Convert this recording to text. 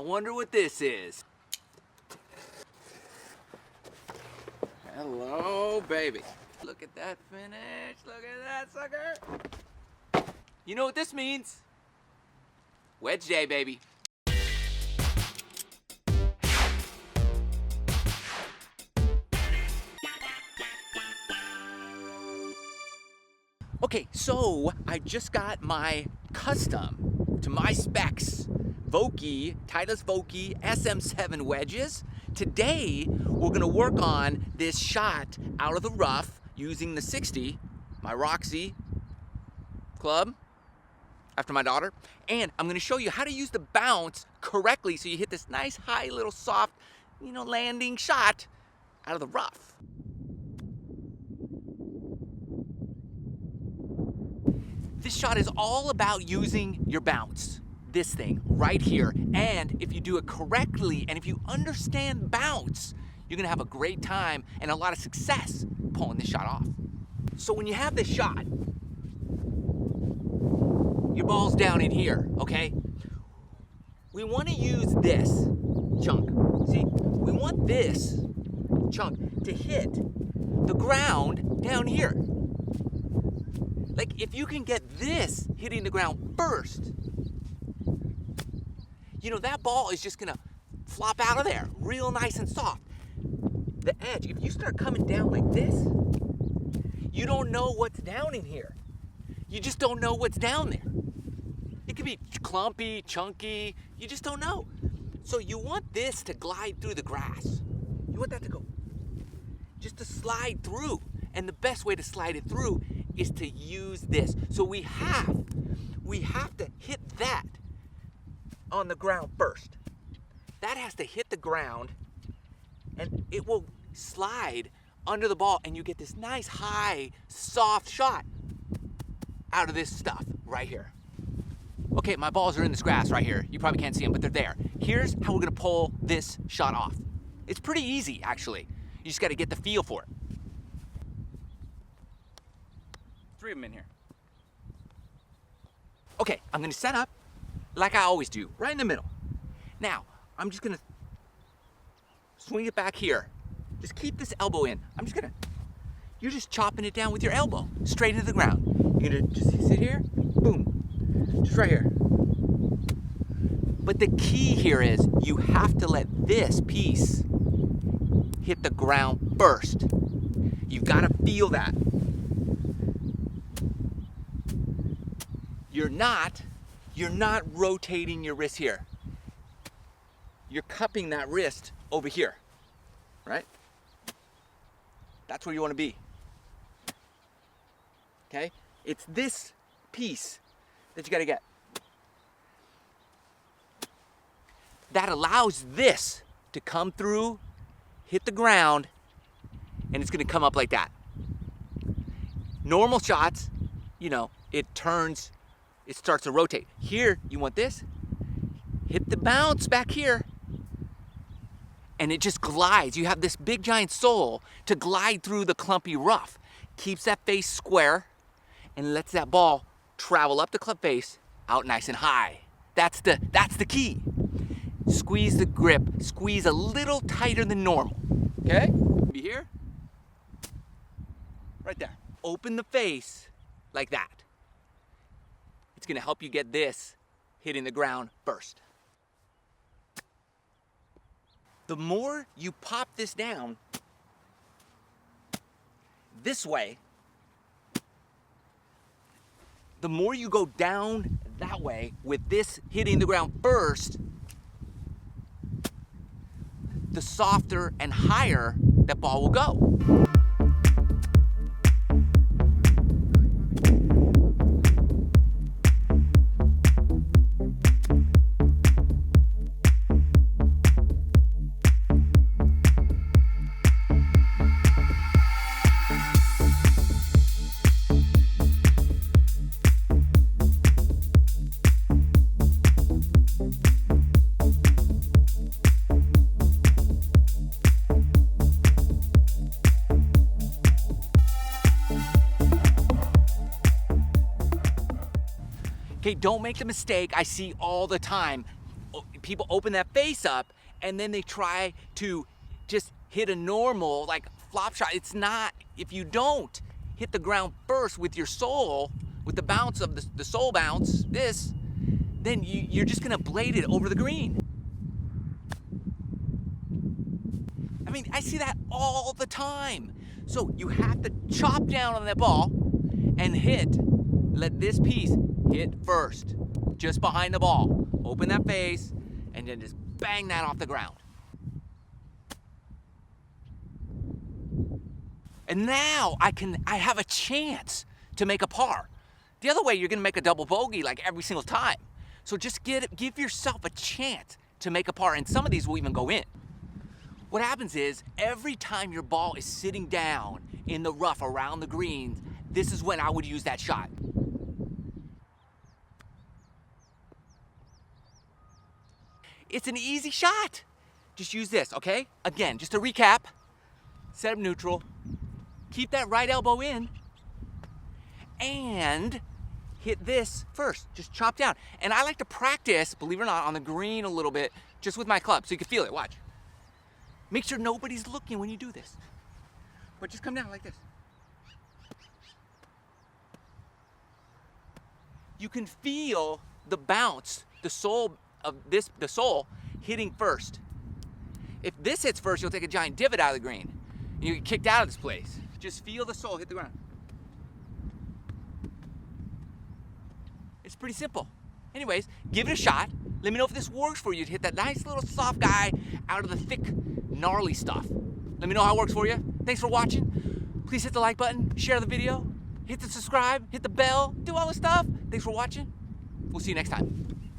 wonder what this is. Hello, baby. Look at that finish. Look at that sucker. You know what this means? Wedge day, baby. Okay, so I just got my custom to my specs Vokey, Titleist Vokey SM7 wedges. Today, we're gonna work on this shot out of the rough using the 60, my Roxy club, after my daughter. And I'm gonna show you how to use the bounce correctly so you hit this nice, high, little soft, landing shot out of the rough. This shot is all about using your bounce. This thing right here. And if you do it correctly and if you understand bounce, you're gonna have a great time and a lot of success pulling this shot off. So when you have this shot, your ball's down in here, okay? We wanna use this chunk. See, we want this chunk to hit the ground down here. Like if you can get this hitting the ground first, that ball is just gonna flop out of there, real nice and soft. The edge, if you start coming down like this, you don't know what's down in here. You just don't know what's down there. It could be clumpy, chunky, you just don't know. So you want this to glide through the grass. You want that to go, just to slide through. And the best way to slide it through is to use this. So we have to hit that on the ground first. That has to hit the ground and it will slide under the ball and you get this nice high soft shot out of this stuff right here. Okay, my balls are in this grass right here. You probably can't see them, but they're there. Here's how we're gonna pull this shot off. It's pretty easy actually. You just gotta get the feel for it. 3 of them in here. Okay, I'm gonna set up like I always do, right in the middle. Now, I'm just gonna swing it back here. Just keep this elbow in. You're just chopping it down with your elbow, straight into the ground. You're gonna just sit here, boom, just right here. But the key here is you have to let this piece hit the ground first. You've gotta feel that. You're not rotating your wrist here. You're cupping that wrist over here, right? That's where you want to be. Okay? It's this piece that you got to get. That allows this to come through, hit the ground, and it's going to come up like that. Normal shots, it starts to rotate. Here, you want this, hit the bounce back here, and it just glides. You have this big giant sole to glide through the clumpy rough. Keeps that face square and lets that ball travel up the club face, out nice and high. That's the key. Squeeze the grip, squeeze a little tighter than normal, okay? Be here, right there. Open the face like that. It's gonna help you get this hitting the ground first. The more you pop this down this way, the more you go down that way with this hitting the ground first, the softer and higher that ball will go. Okay, don't make the mistake I see all the time. people open that face up and then they try to just hit a normal like flop shot. It's not, if you don't hit the ground first with your sole, with the bounce of the sole bounce, then you're just gonna blade it over the green. I mean, I see that all the time. So you have to chop down on that ball and let this piece hit first, just behind the ball. Open that face and then just bang that off the ground. And now I have a chance to make a par. The other way, you're gonna make a double bogey like every single time. So just give yourself a chance to make a par, and some of these will even go in. What happens is, every time your ball is sitting down in the rough around the greens, this is when I would use that shot. It's an easy shot. Just use this, okay? Again, just to recap, set up neutral, keep that right elbow in, and hit this first, just chop down. And I like to practice, believe it or not, on the green a little bit, just with my club, so you can feel it, watch. Make sure nobody's looking when you do this. But just come down like this. You can feel the bounce, the sole hitting first. If this hits first, you'll take a giant divot out of the green. You get kicked out of this place. Just feel the sole hit the ground. It's pretty simple. Anyways, give it a shot. Let me know if this works for you to hit that nice little soft guy out of the thick, gnarly stuff. Let me know how it works for you. Thanks for watching. Please hit the like button, share the video, hit the subscribe, hit the bell, do all the stuff. Thanks for watching. We'll see you next time.